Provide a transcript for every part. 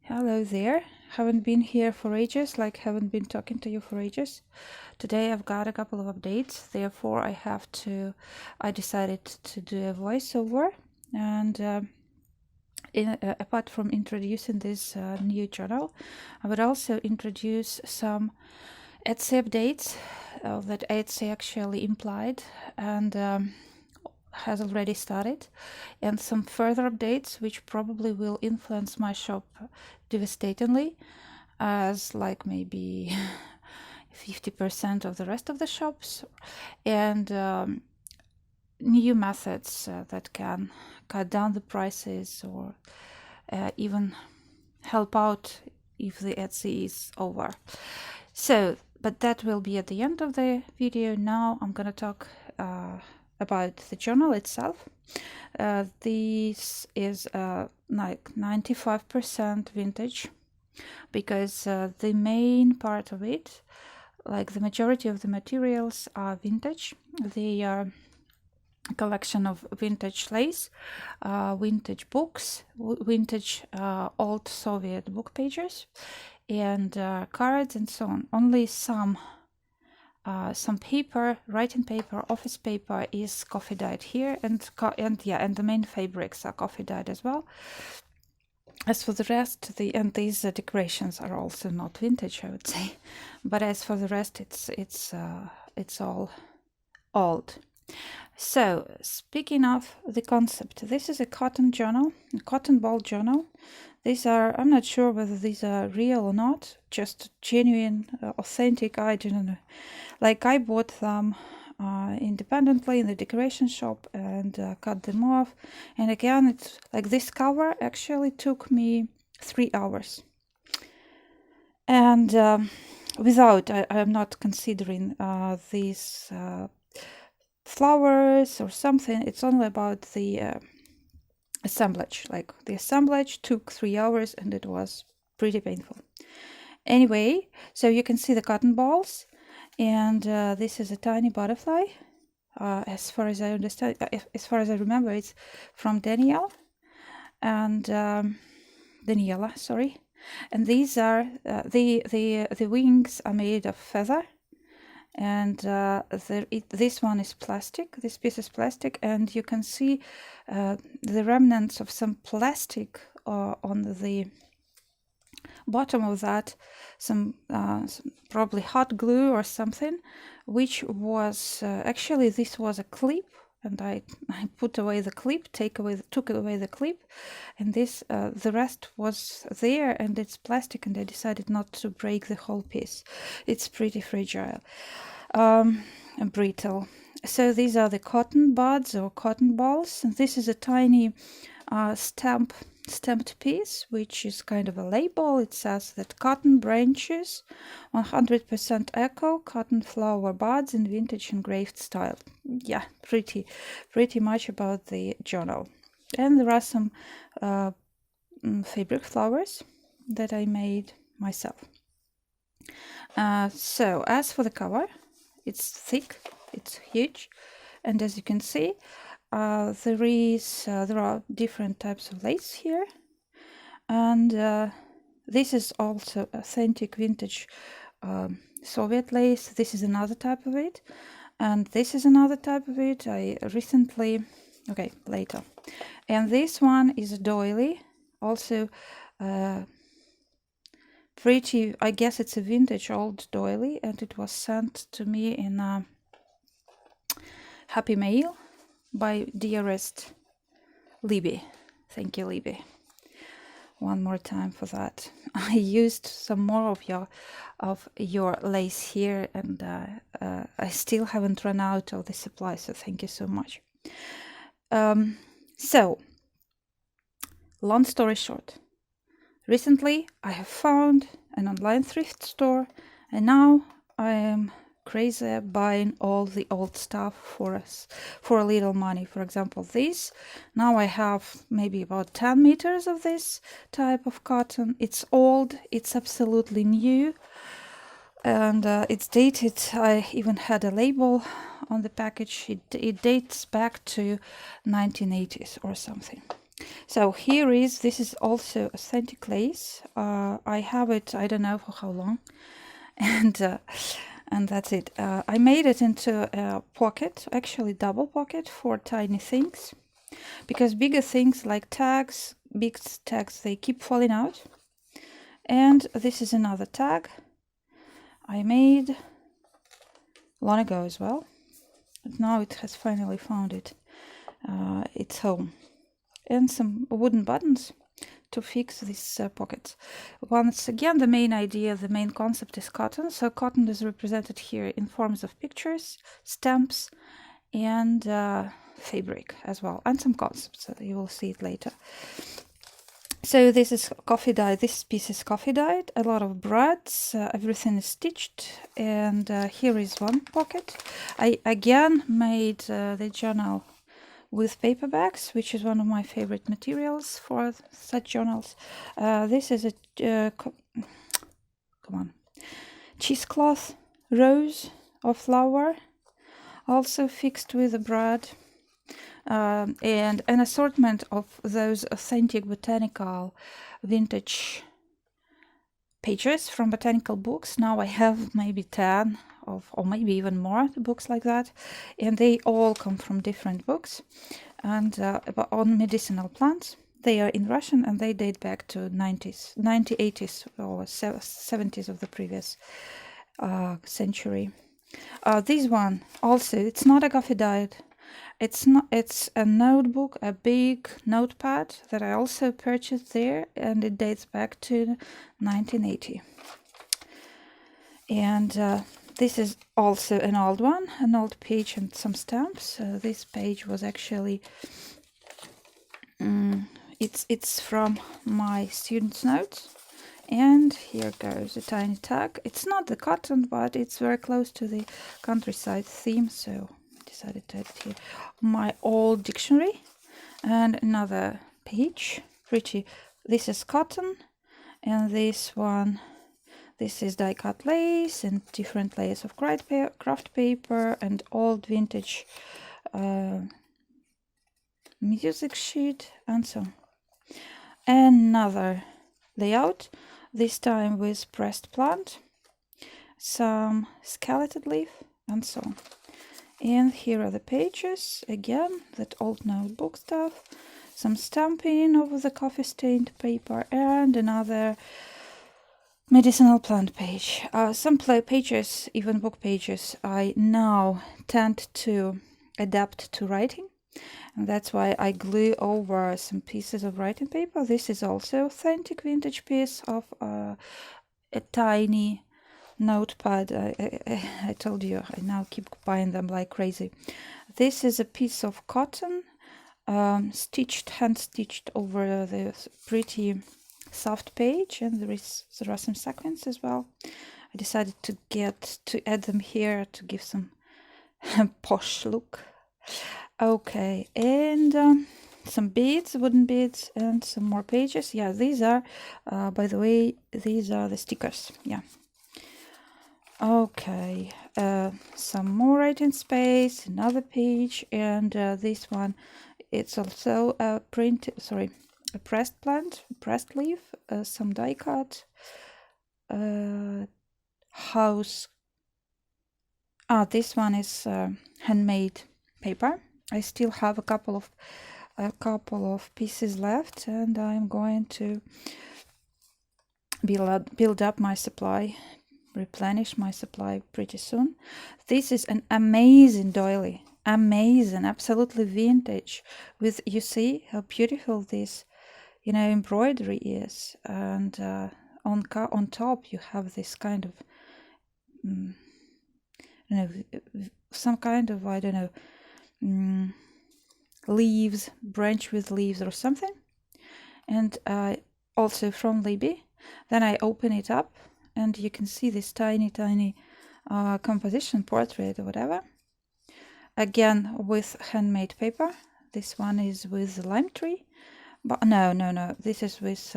Hello there. Haven't been here for ages, haven't been talking to you for ages. Today I've got a couple of updates, therefore I decided to do a voiceover. And apart from introducing this new journal, I would also introduce some Etsy updates that Etsy actually implied and has already started, and some further updates which probably will influence my shop devastatingly, as maybe 50% of the rest of the shops, and new methods that can cut down the prices or even help out if the Etsy is over. So, but that will be at the end of the video. Now I'm gonna talk about the journal itself. This is 95% vintage, because the main part of it, the majority of the materials, are vintage. They are a collection of vintage lace, vintage books, vintage old Soviet book pages, and cards and so on. Only some paper, writing paper, office paper is coffee dyed here, and the main fabrics are coffee dyed as well. As for the rest, these decorations are also not vintage, I would say. But as for the rest, it's all old. So, speaking of the concept, this is a cotton journal, a cotton ball journal. These are, I'm not sure whether these are real or not, just genuine, authentic, I don't know. I bought them independently in the decoration shop and cut them off. And again, it's this cover actually took me 3 hours. And without, I'm not considering these flowers or something. It's only about the assemblage. The assemblage took 3 hours and it was pretty painful. Anyway, so you can see the cotton balls, and this is a tiny butterfly. As far as I understand, as far as I remember, it's from Danielle and Daniela, sorry. And these are the wings are made of feather, and this one is plastic. This piece is plastic, and you can see the remnants of some plastic on the bottom of that, some probably hot glue or something, which was actually, this was a clip, and I put away the clip, took away the clip, and this the rest was there, and it's plastic, and I decided not to break the whole piece. It's pretty fragile and brittle. So these are the cotton buds or cotton balls, and this is a tiny stamped piece, which is kind of a label. It says that cotton branches, 100% eco, cotton flower buds in vintage engraved style. Yeah, pretty much about the journal. And there are some fabric flowers that I made myself. So as for the cover, it's thick, it's huge, and as you can see, there are different types of lace here, and this is also authentic vintage Soviet lace. This is another type of it, and this is another type of it. I recently, later. And this one is a doily, also pretty, I guess it's a vintage old doily, and it was sent to me in a happy mail by dearest Libby. Thank you, Libby, one more time for that. I used some more of your lace here, and I still haven't run out of the supply, so thank you so much. So, long story short, recently I have found an online thrift store, and now I am crazy buying all the old stuff for a little money. For example, this, now I have maybe about 10 meters of this type of cotton. It's old, it's absolutely new, and it's dated. I even had a label on the package. It dates back to 1980s or something. So here is, this is also authentic lace. I have it, I don't know for how long, and that's it. I made it into a pocket, actually double pocket for tiny things, because bigger things like tags, big tags, they keep falling out. And this is another tag I made long ago as well. But now it has finally found its home. And some wooden buttons to fix these pockets. Once again, the main idea, the main concept is cotton. So cotton is represented here in forms of pictures, stamps, and fabric as well, and some concepts. You will see it later. So this is coffee dyed. This piece is coffee dyed. A lot of brads. Everything is stitched. And here is one pocket. I again made the journal with paperbacks, which is one of my favorite materials for such journals. This is a cheesecloth rose or flower, also fixed with a brad. And an assortment of those authentic botanical vintage pages from botanical books. Now I have maybe 10 or maybe even more books like that, and they all come from different books and on medicinal plants. They are in Russian and they date back to 80s or 70s of the previous century. This one also, it's not a coffee dyed. It's a notebook, a big notepad that I also purchased there, and it dates back to 1980. And this is also an old one, an old page and some stamps. This page was actually it's from my student's notes. And here goes a tiny tag. It's not the cotton, but it's very close to the countryside theme, so I decided to add it here. My old dictionary and another page. Pretty. This is cotton, and this one, this is die-cut lace and different layers of craft paper and old vintage music sheet and so on. Another layout, this time with pressed plant, some skeleton leaf and so on. And here are the pages, again, that old notebook stuff, some stamping over the coffee stained paper, and another medicinal plant page. Some pages, even book pages, I now tend to adapt to writing. And that's why I glue over some pieces of writing paper. This is also authentic vintage piece of a tiny notepad. I told you, I now keep buying them like crazy. This is a piece of cotton, hand stitched over the pretty soft page, and there are some sequins as well. I decided to add them here to give some posh look. Okay, and some beads, wooden beads, and some more pages. Yeah, these are, by the way, these are the stickers. Yeah. Okay, some more writing space, another page, and this one, it's also a pressed plant, pressed leaf, some die cut, house. This one is handmade paper. I still have a couple of pieces left, and I'm going to build up my supply, replenish my supply pretty soon. This is an amazing doily, amazing, absolutely vintage. With, you see how beautiful this, embroidery is, and on top you have this kind of, some kind of, I don't know, leaves, branch with leaves or something, and also from Libby. Then I open it up, and you can see this tiny composition, portrait or whatever, again with handmade paper. This one is with the lime tree, but no, this is with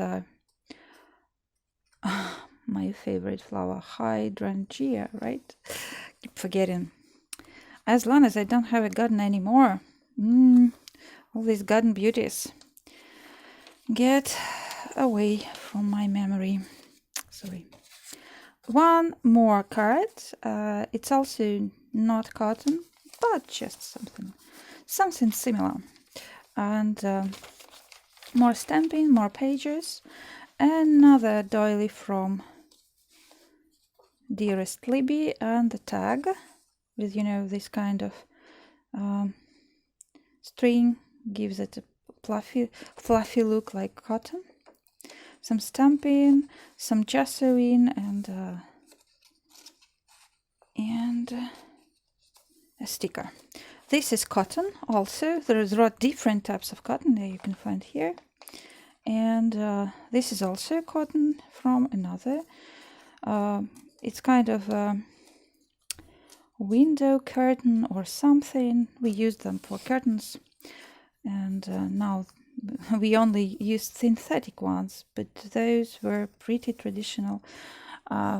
my favorite flower, hydrangea, right? Keep forgetting. As long as I don't have a garden anymore. All these garden beauties. get away from my memory. Sorry. One more card. It's also not cotton, but just something similar. And more stamping, more pages. Another doily from Dearest Libby, and the tag with, you know, this kind of string gives it a fluffy look like cotton. Some stamping, some gessoing, and a sticker. This is cotton also. There are different types of cotton that you can find here. And this is also cotton from another. It's kind of a window curtain or something. We use them for curtains. And now we only use synthetic ones, but those were pretty traditional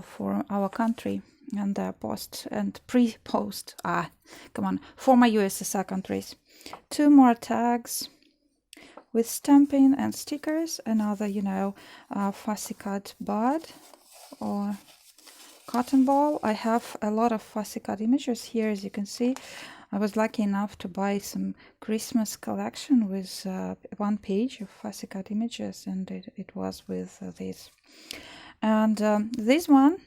for our country and post and pre-post. Former USSR countries. Two more tags with stamping and stickers. Another, you know, fussy cut bud or cotton ball. I have a lot of fussy cut images here, as you can see. I was lucky enough to buy some Christmas collection with one page of fussy cut images, and it was with this. And this one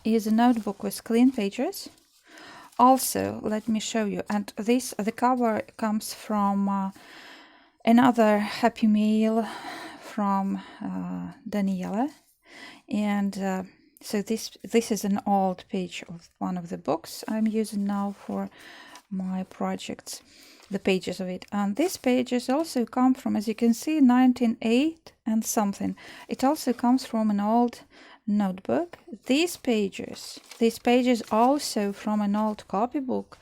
is a notebook with clean pages. Also, let me show you. And the cover comes from another happy mail from Daniela, and so this is an old page of one of the books I'm using now for my projects, the pages of it. And these pages also come from, as you can see, 1908 and something. It also comes from an old notebook. These pages also from an old copybook,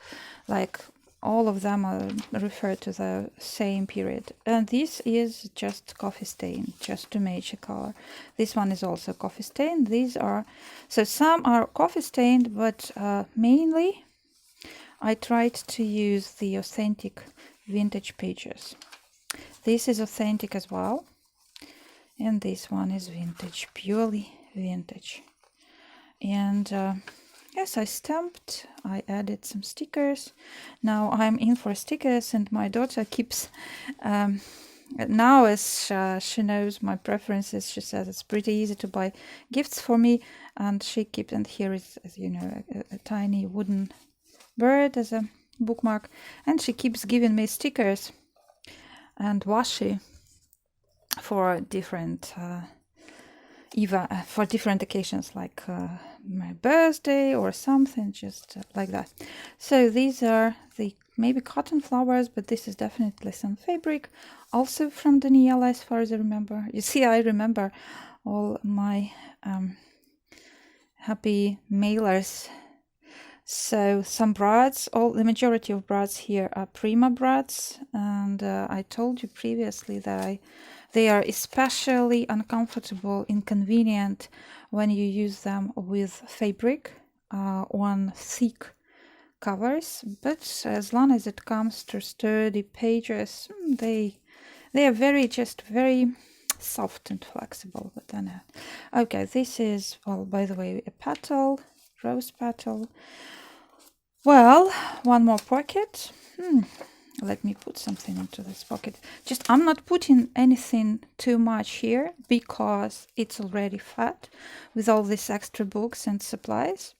like all of them are referred to the same period. And this is just coffee stain, just to match a color. This one is also coffee stain. So some are coffee stained, but mainly I tried to use the authentic vintage pages. This is authentic as well. And this one is vintage, purely vintage. And yes, I stamped, I added some stickers. Now I'm in for stickers, and my daughter keeps, now as she knows my preferences, she says it's pretty easy to buy gifts for me, and she keeps, and here is, as you know, a tiny wooden bird as a bookmark, and she keeps giving me stickers and washi for different for different occasions, like my birthday or something, just like that. So these are the maybe cotton flowers, but this is definitely some fabric, also from Daniela, as far as I remember. You see, I remember all my happy mailers. So some brads, the majority of brads here are Prima brads, and I told you previously that they are especially uncomfortable, inconvenient when you use them with fabric on thick covers. But as long as it comes to sturdy pages, they are very soft and flexible. But then, okay, this is, well, by the way, a petal, rose petal. Well, one more pocket. Let me put something into this pocket. I'm not putting anything too much here because it's already fat with all these extra books and supplies.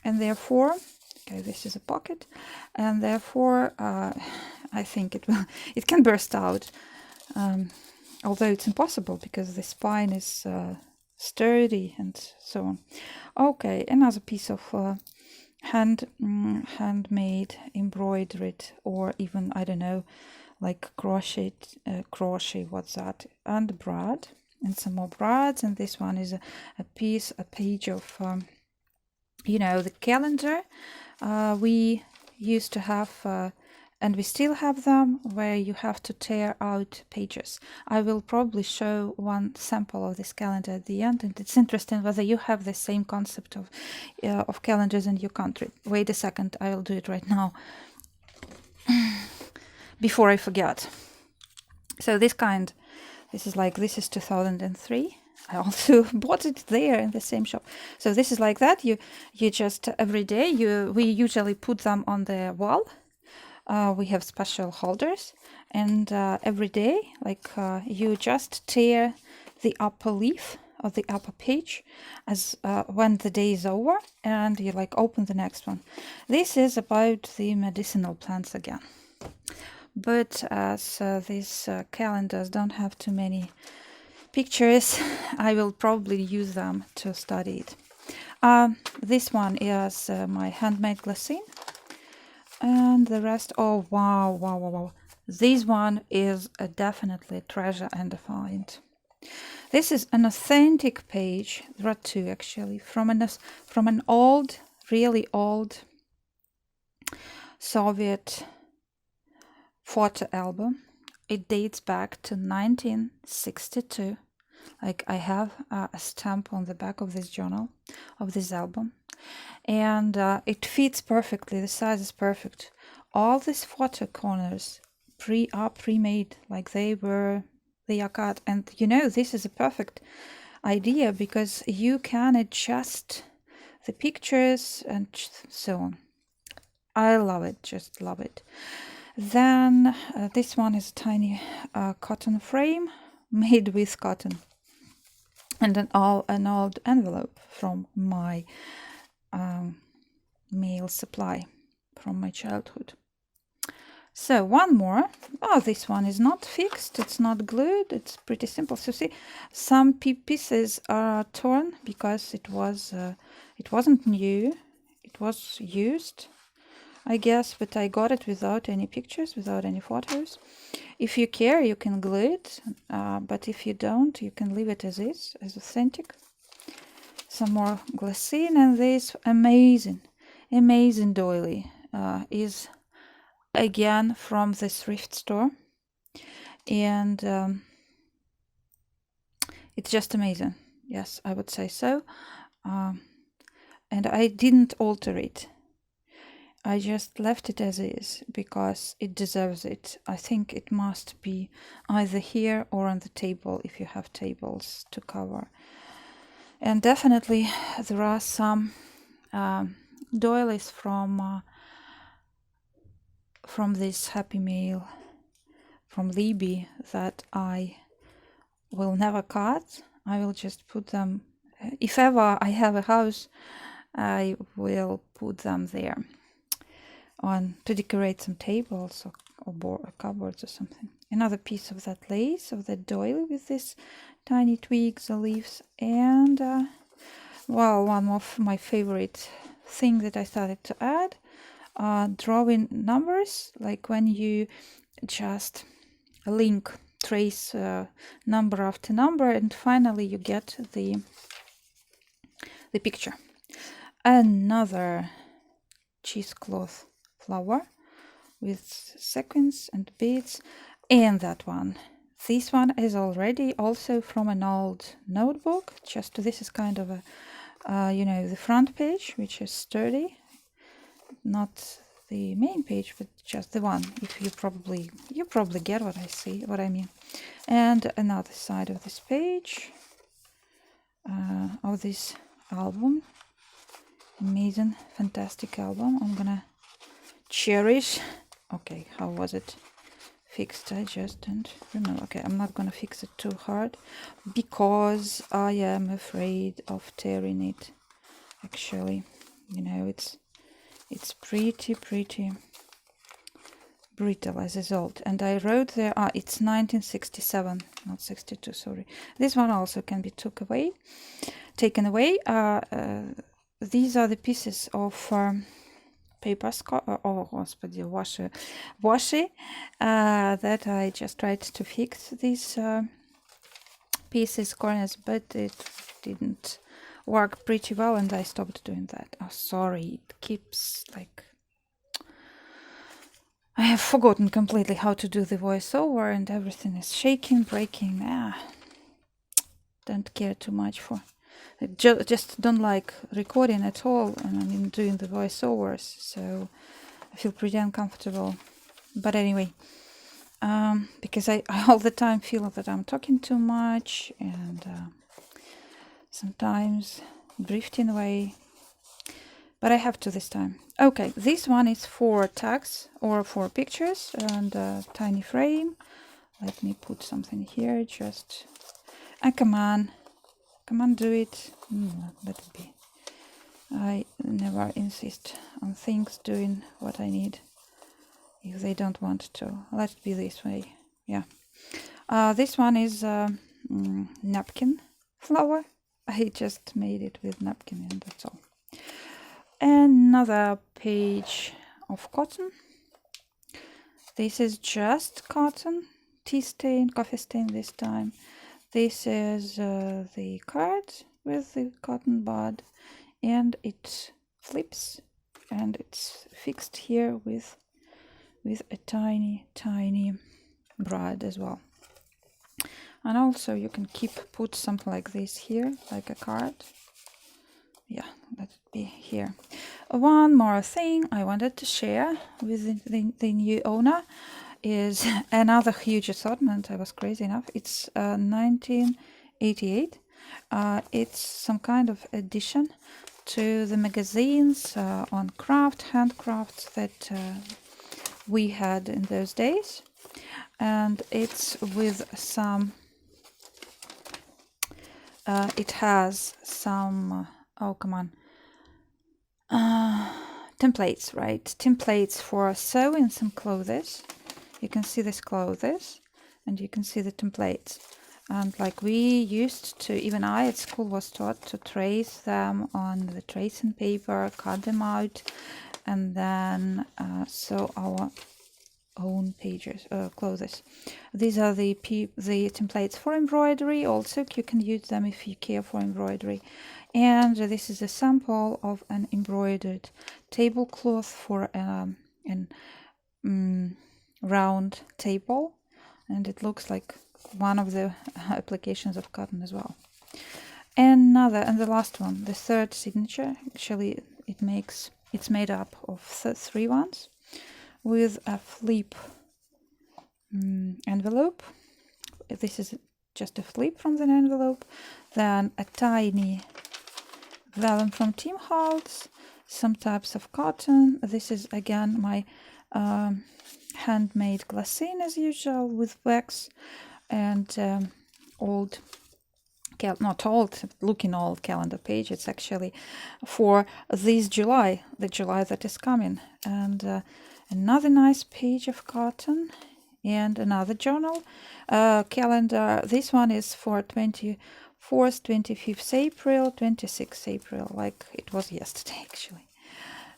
And therefore, okay, this is a pocket. And therefore, I think it can burst out. Although it's impossible because the spine is sturdy and so on. Okay, another piece of handmade, embroidered, or even, I don't know, like crochet, what's that? And brad, and some more brads. And this one is a page of, you know, the calendar we used to have, and we still have them, where you have to tear out pages. I will probably show one sample of this calendar at the end, and it's interesting whether you have the same concept of calendars in your country. Wait a second, I will do it right now before I forget. So this kind This is 2003. I also bought it there in the same shop. So this is like that. You just every day we usually put them on the wall. We have special holders, and every day, like you just tear the upper leaf of the upper page as when the day is over, and you like open the next one. This is about the medicinal plants again. But as these calendars don't have too many pictures, I will probably use them to study it. This one is my handmade glassine, and the rest, oh wow, this one is definitely a treasure and a find. This is an authentic page. There are two actually, from an old, really old Soviet photo album. It dates back to 1962. Like, I have a stamp on the back of this journal, of this album, and it fits perfectly. The size is perfect. All these photo corners are pre-made, like they are cut. And you know, this is a perfect idea because you can adjust the pictures and so on. I love it, just love it. Then this one is a tiny cotton frame made with cotton, and an old envelope from my mail supply from my childhood. So one more. Oh, this one is not fixed, it's not glued, it's pretty simple. So see, some pieces are torn because it wasn't new, it was used, I guess, but I got it without any pictures, without any photos. If you care, you can glue it, but if you don't, you can leave it as is, as authentic. Some more glassine, and this amazing doily is again from the thrift store, and it's just amazing. Yes, I would say so. And I didn't alter it. I just left it as is because it deserves it. I think it must be either here or on the table if you have tables to cover. And definitely there are some doilies from this Happy Mail from Libby that I will never cut. I will just put them, if ever I have a house, I will put them there on to decorate some tables or cupboards or something. Another piece of that lace, of that doily with this tiny twigs or leaves. And well, one of my favorite thing that I started to add, drawing numbers, like when you just trace number after number, and finally you get the picture. Another cheesecloth flower with sequins and beads, and that one. This one is already also from an old notebook. Just this is kind of a the front page, which is sturdy, not the main page, but just the one. If you probably get what I mean. And another side of this page of this album. Amazing, fantastic album. I'm gonna cherish. Okay, how was it fixed? I just don't remember. Okay, I'm not gonna fix it too hard because I am afraid of tearing it. Actually, it's pretty brittle as is old. And I wrote there, it's 1967, not 62, sorry. This one also can be taken away. These are the pieces of washi that I just tried to fix these pieces, corners, but it didn't work pretty well, and I stopped doing that. Oh, sorry, it keeps like... I have forgotten completely how to do the voiceover, and everything is shaking, breaking. Don't care too much for... just don't like recording at all, and I mean doing the voiceovers, so I feel pretty uncomfortable. But anyway, because I all the time feel that I'm talking too much and sometimes drifting away. But I have to this time. Okay, this one is for tags or for pictures and a tiny frame. Let me put something here, just... come on, do it. Let it be. I never insist on things doing what I need if they don't want to. Let it be this way. Yeah. This one is napkin flower. I just made it with napkin and that's all. Another page of cotton. This is just cotton, tea stain, coffee stain this time. This is the card with the cotton bud, and it flips and it's fixed here with a tiny brad as well. And also you can put something like this here, like a card. Yeah, let it be here. One more thing I wanted to share with the new owner is another huge assortment. I was crazy enough. It's 1988. It's some kind of addition to the magazines on handcrafts that we had in those days. And it's with some... it has some... oh, come on. Templates, right? Templates for sewing some clothes. You can see this clothes and you can see the templates. And like we used to, even I at school was taught to trace them on the tracing paper, cut them out, and then sew our own pages, clothes. These are the templates for embroidery. Also, you can use them if you care for embroidery. And this is a sample of an embroidered tablecloth for an round table, and it looks like one of the applications of cotton as well. And the last one, the third signature. Actually, it's made up of three ones with a flip envelope. This is just a flip from the envelope, then a tiny vellum from Tim Holtz, some types of cotton. This is again my handmade glassine as usual with wax, and looking old calendar page. It's actually for this July, the July that is coming. And another nice page of cotton and another journal calendar. This one is for 24th, 25th April, 26th April, like it was yesterday actually.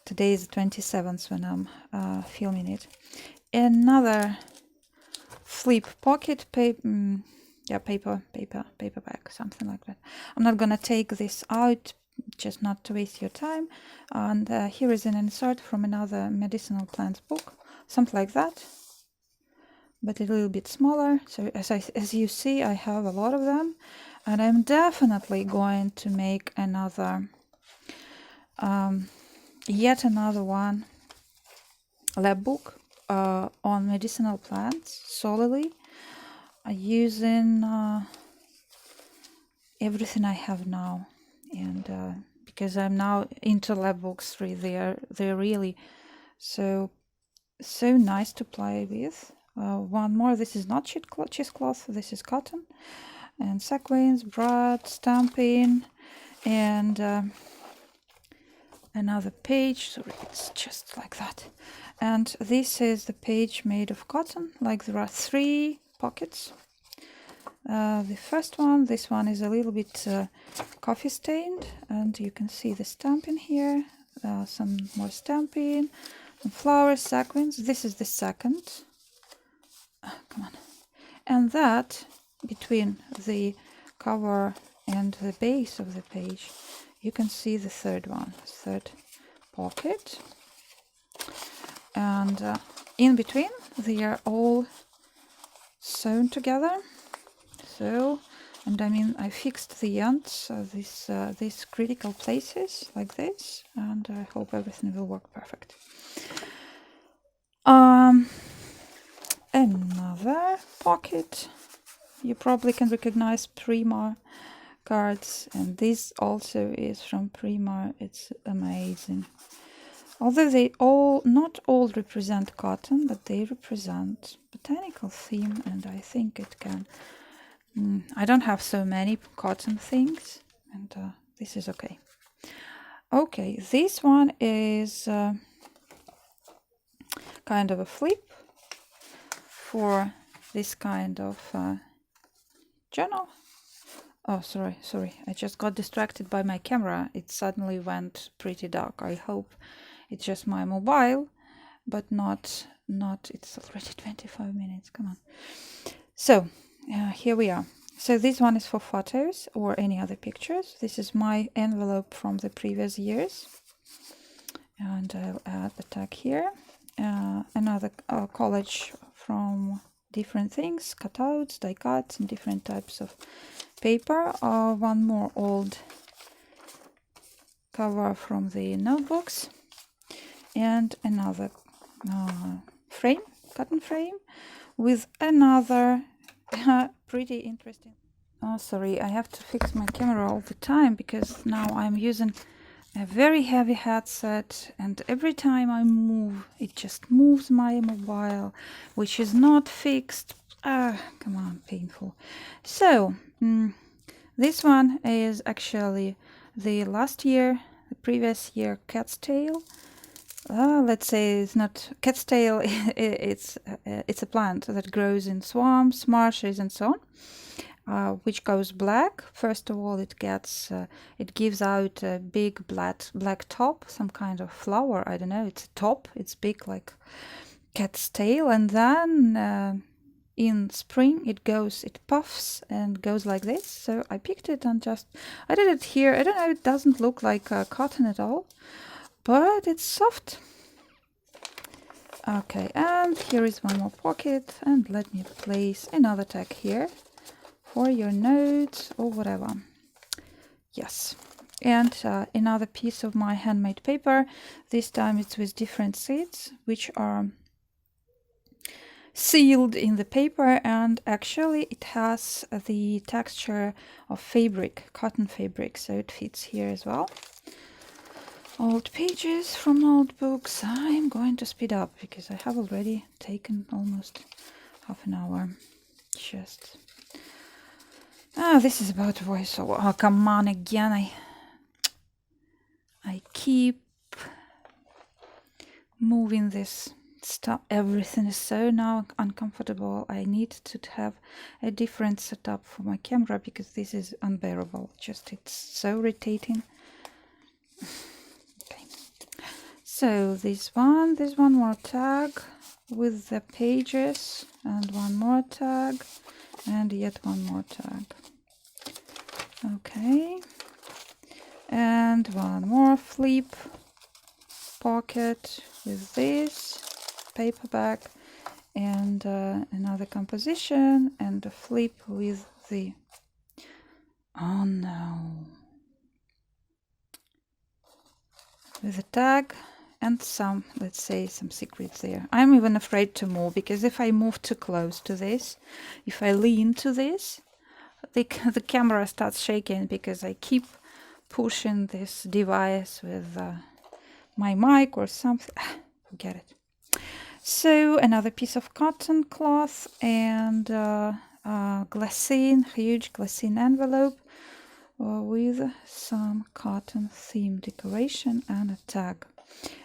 Today is the 27th when I'm filming it. Another flip pocket paperback, something like that. I'm not gonna take this out, just not to waste your time. And here is an insert from another medicinal plants book, something like that, but a little bit smaller. So as you see, I have a lot of them, and I'm definitely going to make another yet another one lab book on medicinal plants solely, using everything I have now. And because I'm now into lab books, they're really so nice to play with. One more. This is not cheesecloth. This is cotton and sequins, brad, stamping, and another page. So it's just like that. And this is the page made of cotton. Like there are three pockets. The first one, this one is a little bit coffee stained, and you can see the stamping here. Some more stamping, some flowers, sequins. This is the second. Come on. And that, between the cover and the base of the page, you can see the third one, third pocket. And in between, they are all sewn together. So, and I mean, I fixed the ends, these critical places like this, and I hope everything will work perfect. Another pocket. You probably can recognize Prima cards, and this also is from Prima. It's amazing. Although they not all represent cotton, but they represent botanical theme, and I think it can. I don't have so many cotton things, and this is okay. Okay, this one is kind of a flip for this kind of journal. Oh, sorry, I just got distracted by my camera. It suddenly went pretty dark. I hope it's just my mobile, but not, it's already 25 minutes, come on. So, here we are. So this one is for photos or any other pictures. This is my envelope from the previous years. And I'll add the tag here. Another collage from different things, cutouts, die cuts, and different types of paper. One more old cover from the notebooks. And another frame, cotton frame, with another pretty interesting. Oh, sorry, I have to fix my camera all the time because now I'm using a very heavy headset, and every time I move, it just moves my mobile, which is not fixed. Come on, painful. So, this one is actually the previous year cat's tail. Let's say it's not cat's tail. It's a plant that grows in swamps, marshes, and so on, which goes black. First of all, it gives out a big black top, some kind of flower. I don't know. It's a top. It's big like cat's tail, and then in spring it puffs and goes like this. So I picked it and I did it here. I don't know. It doesn't look like cotton at all, but it's soft. Okay, and here is one more pocket, and let me place another tag here for your notes or whatever. Yes, and another piece of my handmade paper. This time it's with different seeds, which are sealed in the paper, and actually it has the texture of fabric, cotton fabric, so it fits here as well. Old pages from old books. I'm going to speed up because I have already taken almost half an hour. Just this is about voiceover. Oh, come on again. I keep moving this stuff. Everything is so now uncomfortable. I need to have a different setup for my camera because this is unbearable. It's so irritating. Okay. So this one more tag with the pages, and one more tag, and yet one more tag. Okay. And one more flip pocket with this paperback, and another composition, and a flip with the, oh no, with a tag and some, let's say, some secrets there. I'm even afraid to move, because if I move too close to this, if I lean to this, the camera starts shaking because I keep pushing this device with my mic or something. Forget it. So another piece of cotton cloth and huge glassine envelope with some cotton theme decoration and a tag.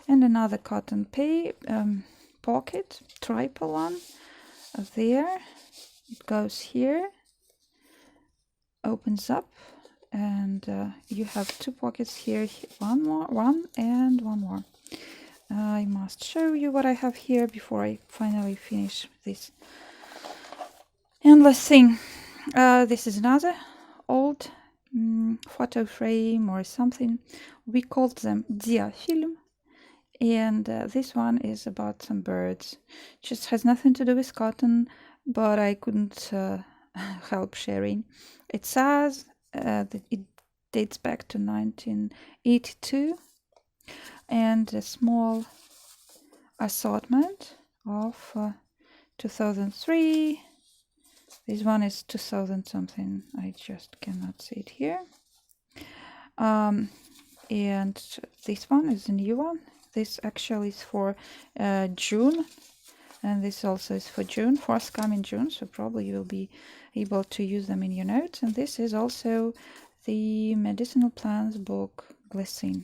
And another cotton pocket, triple one, there. It goes here, opens up, and you have two pockets here, one and one more. I must show you what I have here before I finally finish this endless thing. This is another old photo frame or something. We called them diafilm, and this one is about some birds. Just has nothing to do with cotton, but I couldn't help sharing. It says that it dates back to 1982, and a small assortment of 2003. This one is 2000 something. I just cannot see it here. And this one is a new one. This actually is for June, and this also is for June, forthcoming June, so probably you will be able to use them in your notes. And this is also the medicinal plants book Glycine.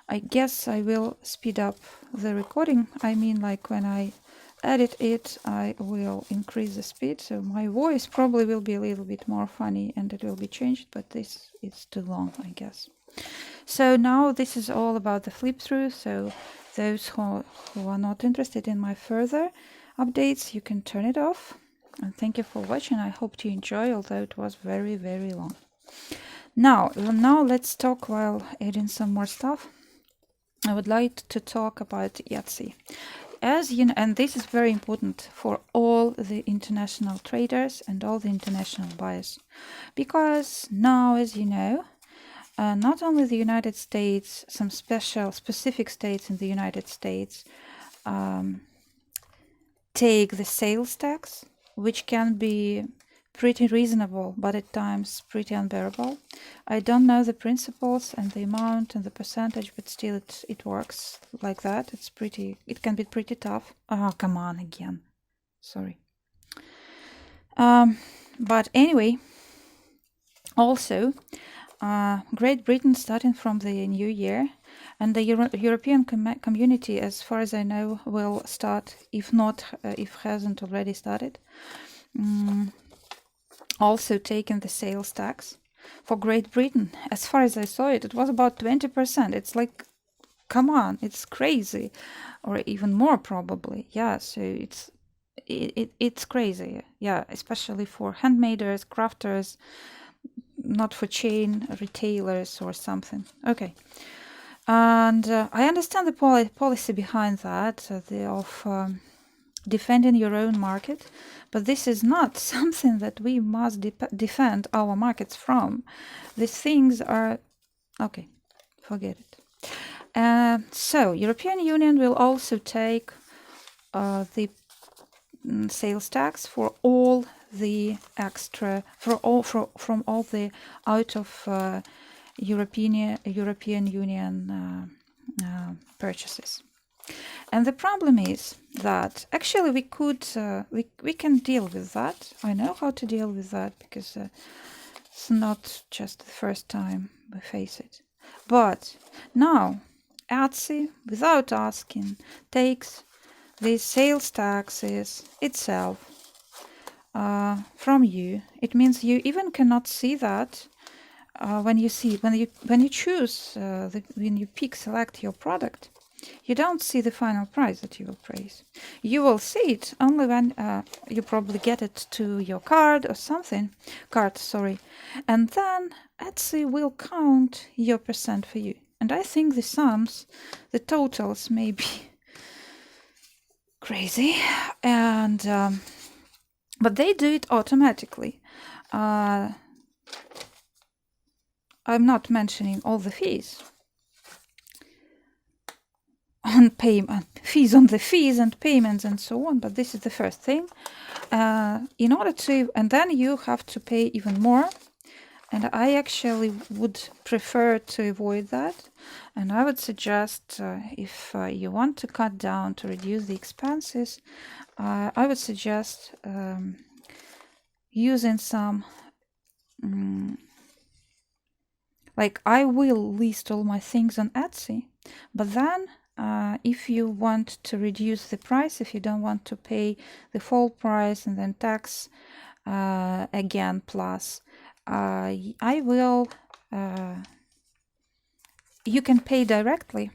I guess I will speed up the recording. I mean, like when I edit it, I will increase the speed, so my voice probably will be a little bit more funny and it will be changed, but this is too long, I guess. So now this is all about the flip through. So those who are not interested in my further updates, you can turn it off. And thank you for watching. I hope you enjoy, although it was very, very long. Now let's talk while adding some more stuff. I would like to talk about Etsy. As you know, and this is very important for all the international traders and all the international buyers, because now, as you know, not only the United States, some specific states in the United States take the sales tax, which can be pretty reasonable, but at times pretty unbearable. I don't know the principles and the amount and the percentage, but still it works like that. It can be pretty tough. Oh, come on again. Sorry. But anyway, also, Great Britain, starting from the new year, and the European community, as far as I know, will start, if hasn't already started, also taking the sales tax. For Great Britain, as far as I saw it was about 20%. It's like, come on, it's crazy, or even more probably. Yeah, so it's crazy. Yeah, especially for handmaders, crafters, not for chain retailers or something. Okay. And I understand the policy behind that, of defending your own market, but this is not something that we must defend our markets from. These things are okay, forget it. So European Union will also take the sales tax for all the extra, from all the out of European Union purchases. And the problem is that actually we can deal with that. I know how to deal with that, because it's not just the first time we face it. But now Etsy, without asking, takes these sales taxes itself from you. It means you even cannot see that when you choose, when you select your product. You don't see the final price that you will place. You will see it only when you probably get it to your card, and then Etsy will count your percent for you. And I think the totals may be crazy, and but they do it automatically. I'm not mentioning all the fees on fees on the fees and payments and so on, but this is the first thing. In order to, and then you have to pay even more, and I actually would prefer to avoid that. And I would suggest, if you want to cut down, to reduce the expenses, I would suggest using some like, I will list all my things on Etsy, but then if you want to reduce the price, if you don't want to pay the full price and then tax again plus, I will you can pay directly.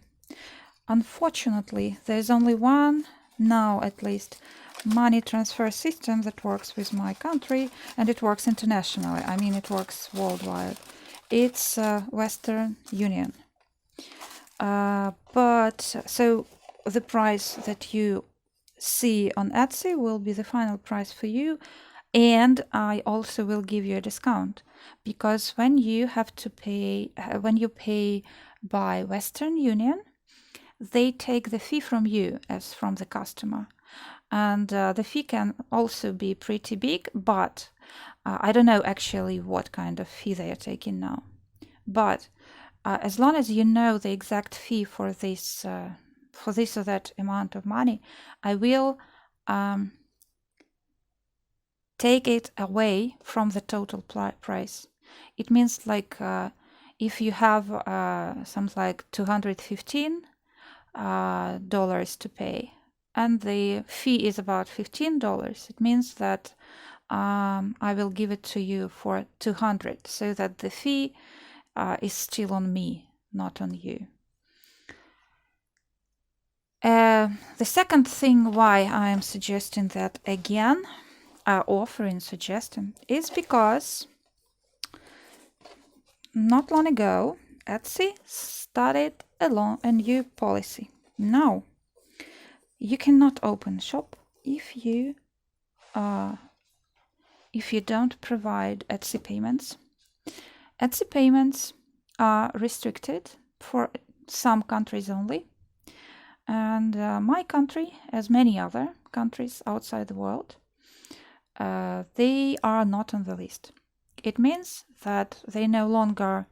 Unfortunately, there's only one now, at least, money transfer system that works with my country, and it works internationally. I mean, it works worldwide. It's Western Union. But so the price that you see on Etsy will be the final price for you, and I also will give you a discount, because when you have to pay, when you pay by Western Union, they take the fee from you as from the customer. and the fee can also be pretty big, but I don't know actually what kind of fee they are taking now. But as long as you know the exact fee for this or that amount of money, I will take it away from the total price. It means like if you have something like $215 to pay, and the fee is about $15, it means that I will give it to you for 200, so that the fee is still on me, not on you. The second thing why I am suggesting that again, offering suggestion, is because not long ago Etsy started a new policy. Now you cannot open a shop if you don't provide Etsy payments. Etsy payments are restricted for some countries only, and my country, as many other countries outside the world, they are not on the list. It means that they no longer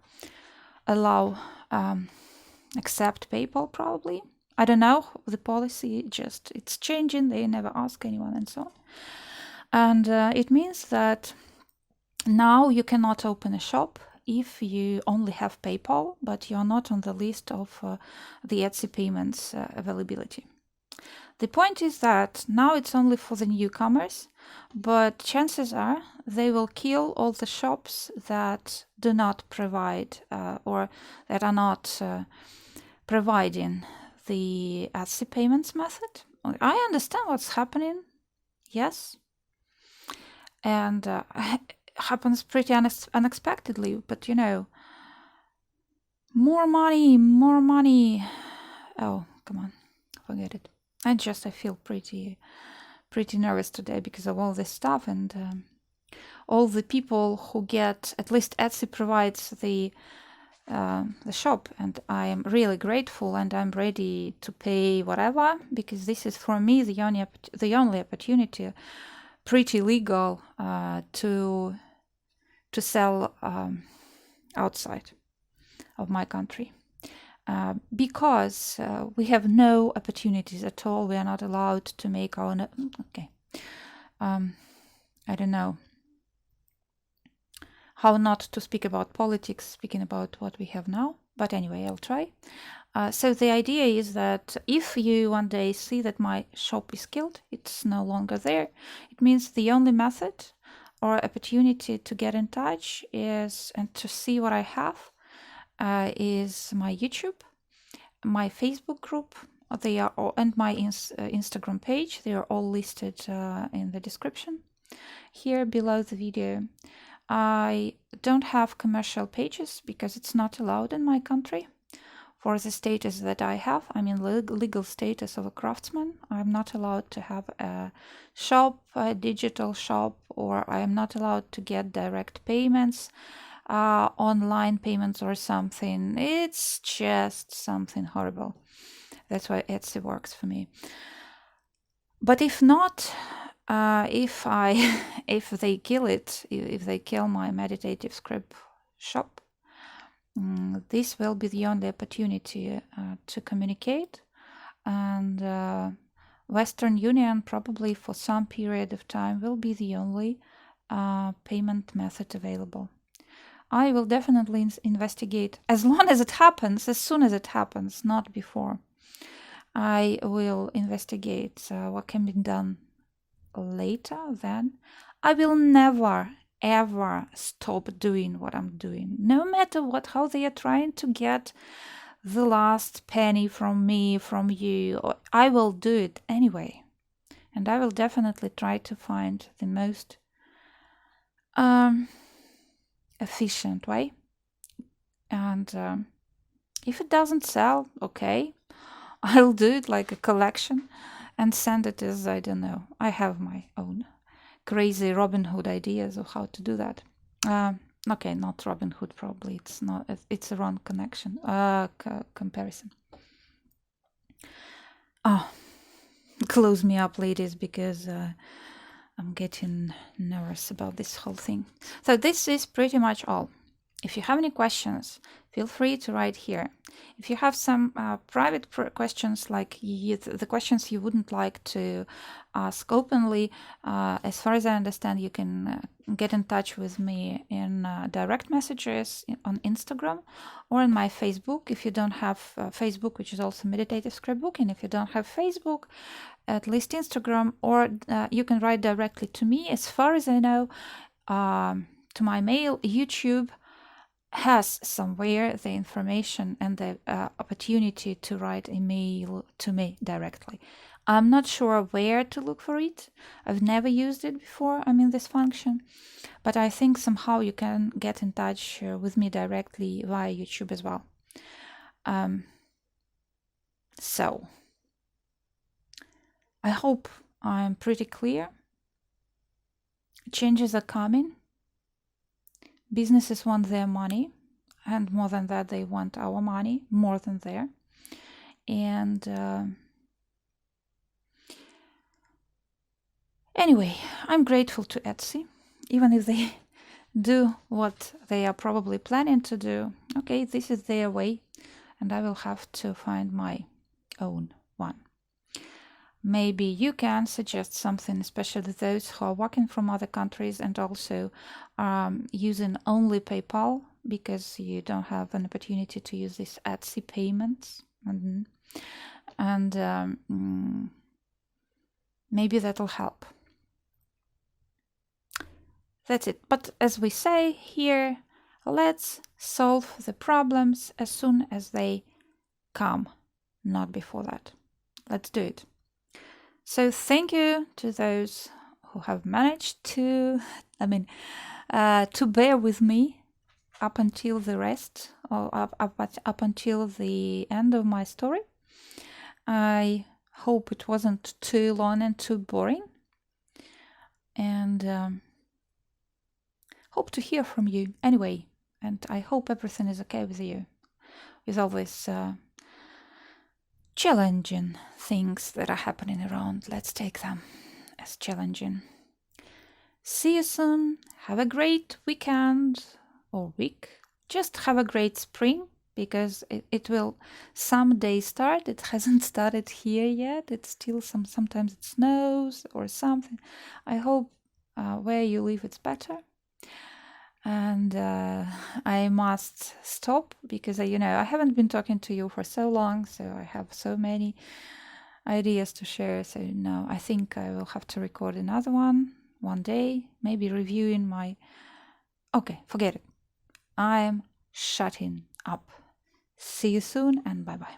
allow accept PayPal, probably. I don't know, the policy just it's changing, they never ask anyone and so on. And it means that now you cannot open a shop if you only have PayPal, but you are not on the list of the Etsy payments availability. The point is that now it's only for the newcomers, but chances are they will kill all the shops that do not provide or that are not providing the Etsy payments method. I understand what's happening, yes, and happens pretty unexpectedly, but you know, more money. Oh, come on, forget it. I feel pretty nervous today because of all this stuff, and all the people who get, at least Etsy provides the shop, and I am really grateful, and I'm ready to pay whatever, because this is for me the only opportunity, pretty legal, to sell outside of my country. Because we have no opportunities at all. We are not allowed to make our own. Okay. I don't know how not to speak about politics, speaking about what we have now. But anyway, I'll try. So the idea is that if you one day see that my shop is killed, it's no longer there, it means the only method or opportunity to get in touch is, and to see what I have, is my YouTube, my Facebook group, they are all, and my Instagram page. They are all listed in the description here below the video. I don't have commercial pages because it's not allowed in my country. For the status that I have, I'm in legal status of a craftsman. I'm not allowed to have a shop, a digital shop, or I am not allowed to get direct payments, online payments or something. It's just something horrible. That's why Etsy works for me. But if not, if they kill it, if they kill my Meditative scrap shop, this will be the only opportunity to communicate, and Western Union probably for some period of time will be the only payment method available. I will definitely investigate as long as it happens, as soon as it happens, not before. I will investigate what can be done later. Then I will never ever stop doing what I'm doing, no matter how they are trying to get the last penny from me, from you. I will do it anyway, and I will definitely try to find the most efficient way. And if it doesn't sell, okay, I'll do it like a collection and send it as, I don't know, I have my own crazy Robin Hood ideas of how to do that. Okay, not Robin Hood, probably it's not. It's a wrong connection. Comparison. Oh, close me up, ladies, because I'm getting nervous about this whole thing. So this is pretty much all. If you have any questions, feel free to write here. If you have some private questions, like the questions you wouldn't like to ask openly, as far as I understand, you can get in touch with me in direct messages on Instagram or in my Facebook. If you don't have Facebook, which is also Meditative Scrapbooking, if you don't have Facebook, at least Instagram, or you can write directly to me. As far as I know, to my mail. YouTube has somewhere the information and the opportunity to write a mail to me directly. I'm not sure where to look for it. I've never used it before, this function, but I think somehow you can get in touch with me directly via YouTube as well. So I hope I'm pretty clear. Changes are coming. Businesses want their money, and more than that, they want our money more than their. And anyway, I'm grateful to Etsy, even if they do what they are probably planning to do. Okay, this is their way, and I will have to find my own one. Maybe you can suggest something, especially those who are working from other countries and also using only PayPal because you don't have an opportunity to use these Etsy payments. And maybe that'll help. That's it. But as we say here, let's solve the problems as soon as they come, not before that. Let's do it. So thank you to those who have managed to, to bear with me up until the rest, or up until the end of my story. I hope it wasn't too long and too boring. And hope to hear from you anyway. And I hope everything is okay with you, with all these challenging things that are happening around. Let's take them as challenging. See you soon. Have a great weekend or week. Just have a great spring, because it will someday start. It hasn't started here yet. It's still sometimes it snows or something. I hope where you live it's better. And I must stop because I haven't been talking to you for so long, so I have so many ideas to share. So no, I think I will have to record another one day, maybe reviewing my... Okay, forget it. I'm shutting up. See you soon and bye-bye.